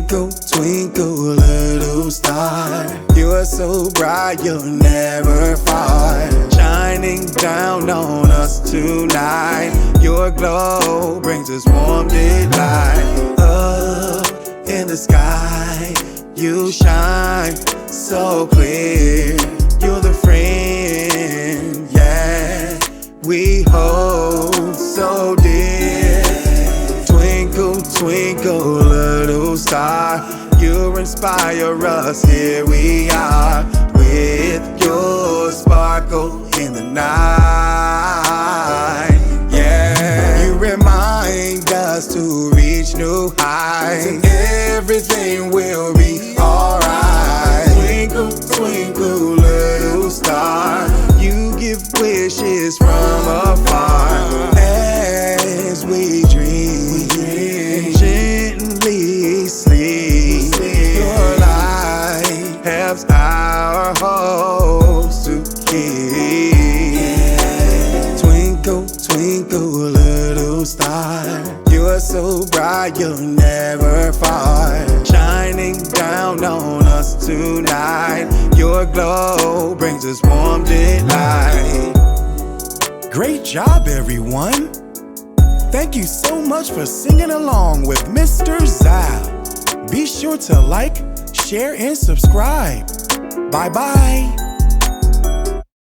Twinkle, twinkle, little star, you are so bright, you'll never fall. Shining down on us tonight, your glow brings us warm delight. Up in the sky, you shine so clear. You're the friend, yeah, we hold so dear. Twinkle, twinkle, little star, you inspire us, here we are, with your sparkle in the night. Yeah, you remind us to reach new heights, and everything will be alright. Twinkle, twinkle, little star, you give wishes from afar. As we dream, gently sleep, your light helps our hopes to keep. Twinkle, twinkle, little star, you are so bright, you'll never fall. Shining down on us tonight, your glow brings us warm delight. Great job, everyone! Thank you so much for singing along with Mr. Zal. Be sure to like, share, and subscribe. Bye-bye.